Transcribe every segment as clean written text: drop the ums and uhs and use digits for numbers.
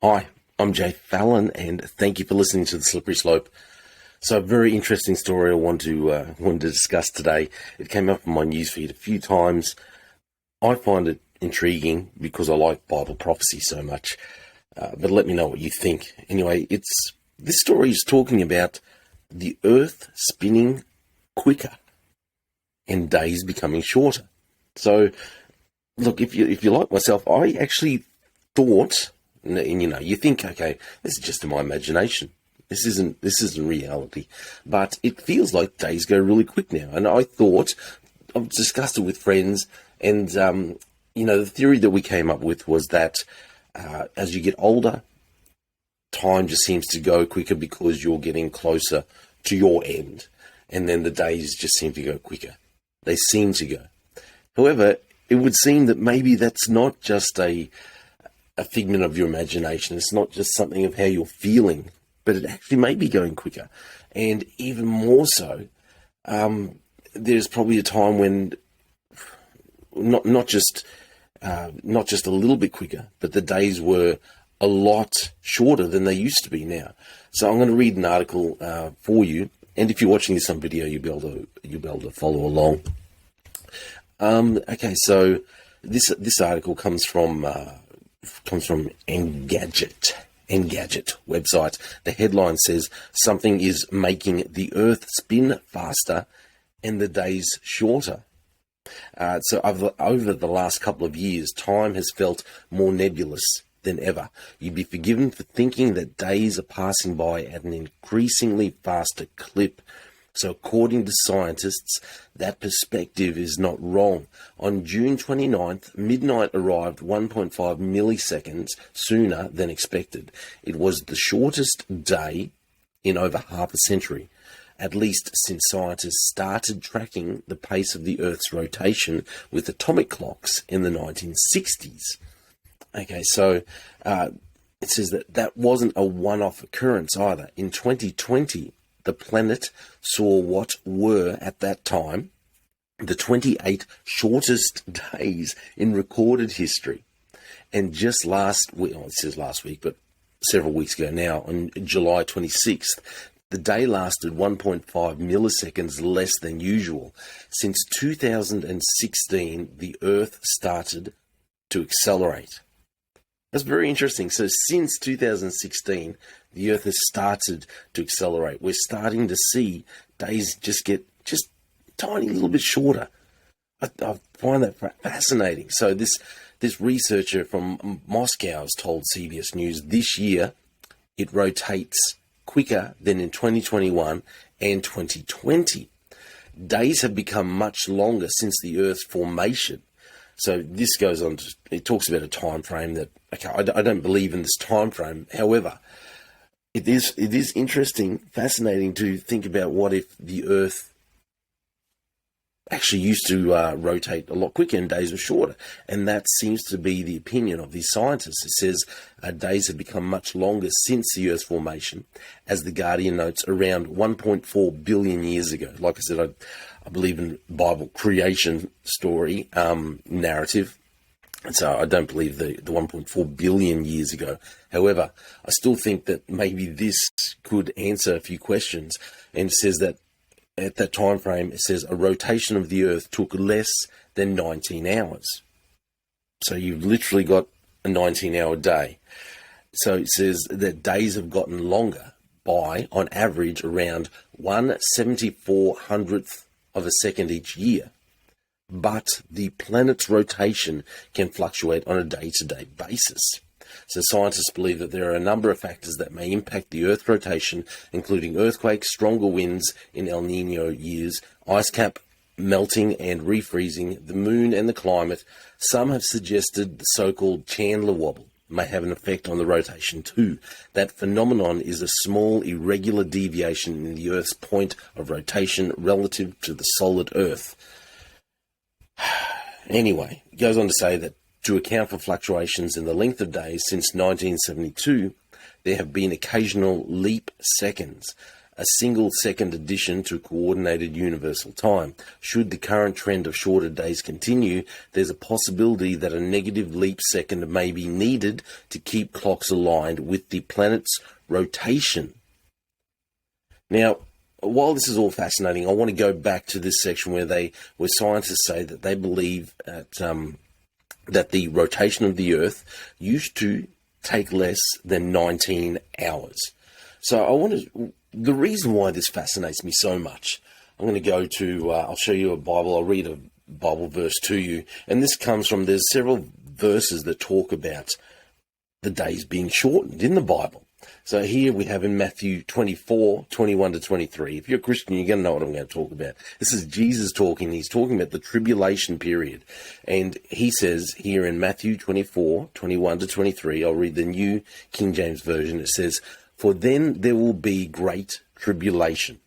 Hi, I'm Jay Fallon, and thank you for listening to The Slippery Slope. So, a very interesting story I want to discuss today. It came up on my newsfeed a few times. I find it intriguing because I like Bible prophecy so much. But let me know what you think. Anyway, this story is talking about the Earth spinning quicker and days becoming shorter. So, look, if you like myself, I actually thought. And you think, okay, this is just in my imagination. This isn't reality. But it feels like days go really quick now. And I thought, I've discussed it with friends, and the theory that we came up with was that as you get older, time just seems to go quicker because you're getting closer to your end, and then the days just seem to go quicker. They seem to go. However, it would seem that maybe that's not just a figment of your imagination. It's not just something of how you're feeling, but it actually may be going quicker. And even more so, there's probably a time when not just a little bit quicker, but the days were a lot shorter than they used to be now. So I'm going to read an article for you, and if you're watching this on video, you'll be able to follow along. Okay, so this article comes from Engadget website. The headline says, something is making the Earth spin faster and the days shorter. So over the last couple of years, time has felt more nebulous than ever. You'd be forgiven for thinking that days are passing by at an increasingly faster clip. So according to scientists, that perspective is not wrong. On June 29th, midnight arrived 1.5 milliseconds sooner than expected. It was the shortest day in over half a century, at least since scientists started tracking the pace of the Earth's rotation with atomic clocks in the 1960s. Okay, so it says that wasn't a one-off occurrence either. In 2020, the planet saw what were, at that time, the 28 shortest days in recorded history. And just last week, it says last week, but several weeks ago now, on July 26th, the day lasted 1.5 milliseconds less than usual. Since 2016, the Earth started to accelerate. That's very interesting. So since 2016, the Earth has started to accelerate. We're starting to see days just get just a tiny little bit shorter. I find that fascinating. So this researcher from Moscow has told CBS News this year it rotates quicker than in 2021 and 2020. Days have become much longer since the Earth's formation. So this goes on to, it talks about a time frame that, okay, I don't believe in this time frame. However, it is interesting, fascinating to think about what if the Earth actually used to rotate a lot quicker and days were shorter. And that seems to be the opinion of these scientists. It says days have become much longer since the Earth's formation, as The Guardian notes, around 1.4 billion years ago. Like I said, I believe in Bible creation story narrative. And so I don't believe the 1.4 billion years ago. However, I still think that maybe this could answer a few questions. And it says that at that time frame, it says a rotation of the Earth took less than 19 hours. So you've literally got a 19-hour day. So it says that days have gotten longer by, on average, around 1/7400th of a second each year. But the planet's rotation can fluctuate on a day-to-day basis. So scientists believe that there are a number of factors that may impact the Earth rotation, including earthquakes, stronger winds in El Nino years, ice cap melting and refreezing, the moon and the climate. Some have suggested the so-called Chandler wobble may have an effect on the rotation too. That phenomenon is a small irregular deviation in the Earth's point of rotation relative to the solid Earth. Anyway, it goes on to say that to account for fluctuations in the length of days since 1972, there have been occasional leap seconds. a single-second addition to coordinated universal time. Should the current trend of shorter days continue, there's a possibility that a negative leap second may be needed to keep clocks aligned with the planet's rotation. Now, while this is all fascinating, I want to go back to this section where scientists say that they believe that the rotation of the Earth used to take less than 19 hours. So the reason why this fascinates me so much, I'm going to go to, I'll show you a Bible, I'll read a Bible verse to you, and this comes from, there's several verses that talk about the days being shortened in the Bible. So here we have in Matthew 24, 21 to 23. If you're a Christian, you're going to know what I'm going to talk about. This is Jesus talking. He's talking about the tribulation period. And he says here in Matthew 24, 21 to 23, I'll read the New King James Version. It says, "For then there will be great tribulation,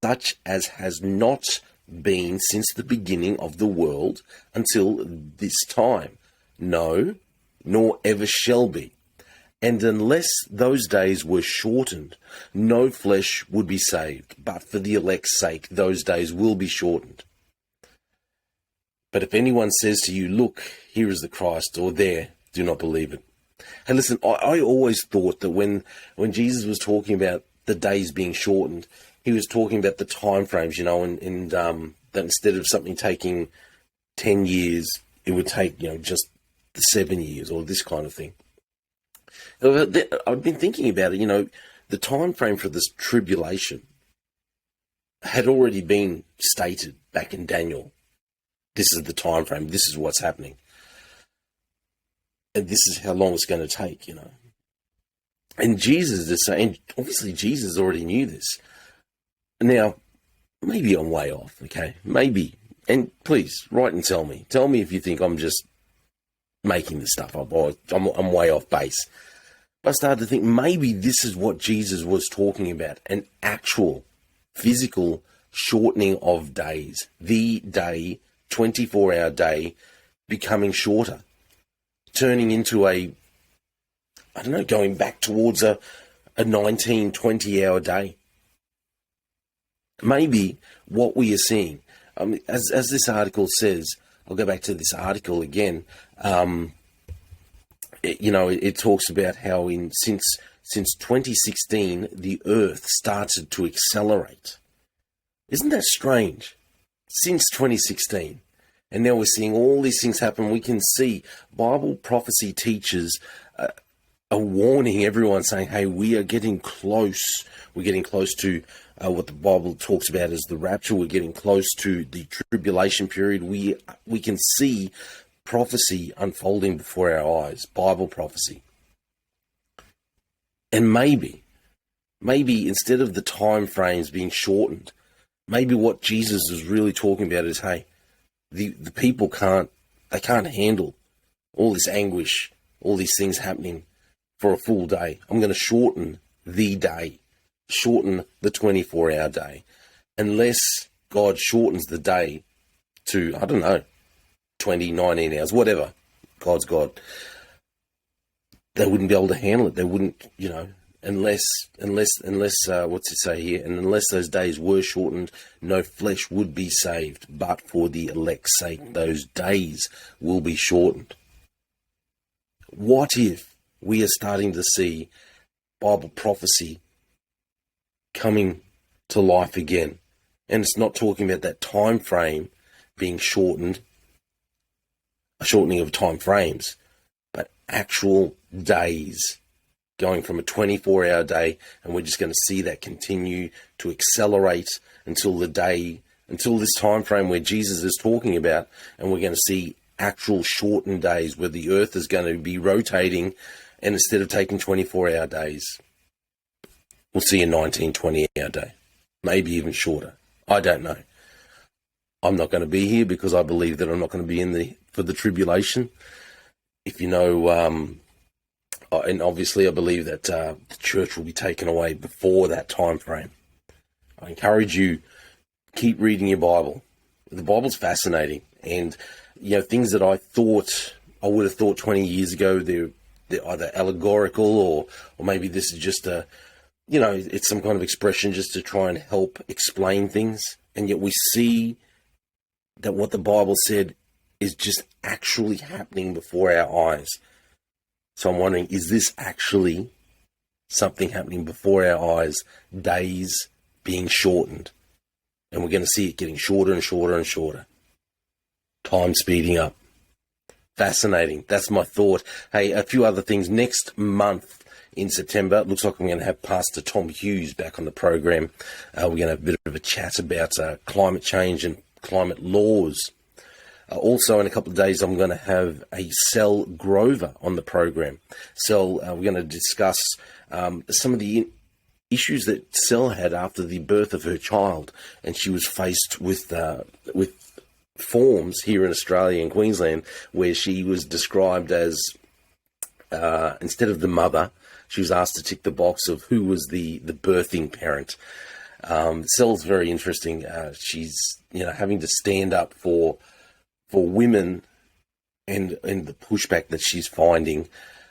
such as has not been since the beginning of the world until this time. No, nor ever shall be. And unless those days were shortened, no flesh would be saved. But for the elect's sake, those days will be shortened. But if anyone says to you, 'Look, here is the Christ,' or 'There,' do not believe it." And listen, I always thought that when Jesus was talking about the days being shortened, he was talking about the time frames, and that instead of something taking 10 years, it would take, just the 7 years or this kind of thing. I've been thinking about it, the time frame for this tribulation had already been stated back in Daniel. This is the time frame, this is what's happening. And this is how long it's going to take, And Jesus is saying, obviously Jesus already knew this. Now, maybe I'm way off, okay? Maybe. And please, write and tell me. Tell me if you think I'm just making this stuff up or I'm way off base. I started to think maybe this is what Jesus was talking about, an actual physical shortening of days. The day, 24-hour day, becoming shorter, turning into going back towards a 19, 20-hour day. Maybe what we are seeing, as this article says, I'll go back to this article again, it talks about how since 2016, the Earth started to accelerate. Isn't that strange? Since 2016. And now we're seeing all these things happen. We can see Bible prophecy teachers are warning everyone, saying, hey, we are getting close. We're getting close to what the Bible talks about as the rapture. We're getting close to the tribulation period. We can see prophecy unfolding before our eyes, Bible prophecy. And maybe instead of the time frames being shortened, maybe what Jesus is really talking about is, hey, the people can't handle all this anguish, all these things happening for a full day. I'm going to shorten the day, shorten the 24-hour day. Unless God shortens the day to, 20, 19 hours, whatever. God's God. They wouldn't be able to handle it. They wouldn't, unless, what's it say here? And unless those days were shortened, no flesh would be saved. But for the elect's sake, those days will be shortened. What if we are starting to see Bible prophecy coming to life again? And it's not talking about that time frame being shortened, a shortening of time frames, but actual days going from a 24-hour day, and we're just going to see that continue to accelerate until this time frame where Jesus is talking about, and we're going to see actual shortened days where the earth is going to be rotating, and instead of taking 24-hour days, we'll see a 19, 20-hour day, maybe even shorter. I don't know. I'm not going to be here because I believe that I'm not going to be for the tribulation. If and obviously I believe that the church will be taken away before that time frame. I encourage you, keep reading your Bible. The Bible's fascinating, and things that I would have thought 20 years ago, they're either allegorical or maybe this is just a it's some kind of expression just to try and help explain things. And yet we see that what the Bible said is just actually happening before our eyes. So I'm wondering, is this actually something happening before our eyes? Days being shortened. And we're going to see it getting shorter and shorter and shorter. Time speeding up. Fascinating. That's my thought. Hey, a few other things. Next month in September, it looks like we're going to have Pastor Tom Hughes back on the program. We're going to have a bit of a chat about climate change and climate laws. Also, in a couple of days, I'm going to have a Cell Grover on the program. Cell, we're going to discuss some of the issues that Cell had after the birth of her child, and she was faced with forms here in Australia and Queensland where she was described as, instead of the mother, she was asked to tick the box of who was the birthing parent. Cell's very interesting. She's having to stand up for women and the pushback that she's finding.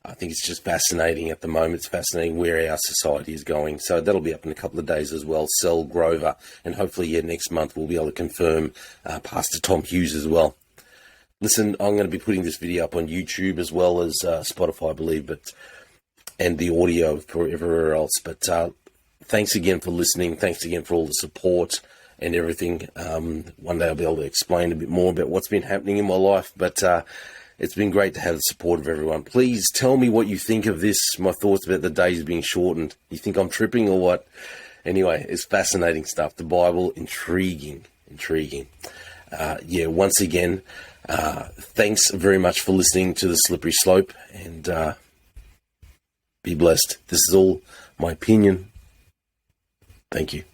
I think it's just fascinating at the moment. It's fascinating where our society is going. So that'll be up in a couple of days as well, Cell Grover. And hopefully, next month we'll be able to confirm Pastor Tom Hughes as well. Listen, I'm going to be putting this video up on YouTube as well as Spotify, I believe, and the audio for everywhere else. But thanks again for listening. Thanks again for all the support and everything. One day I'll be able to explain a bit more about what's been happening in my life. But it's been great to have the support of everyone. Please tell me what you think of this, my thoughts about the days being shortened. You think I'm tripping or what? Anyway, it's fascinating stuff. The Bible, intriguing. Once again, thanks very much for listening to The Slippery Slope, and be blessed. This is all my opinion. Thank you.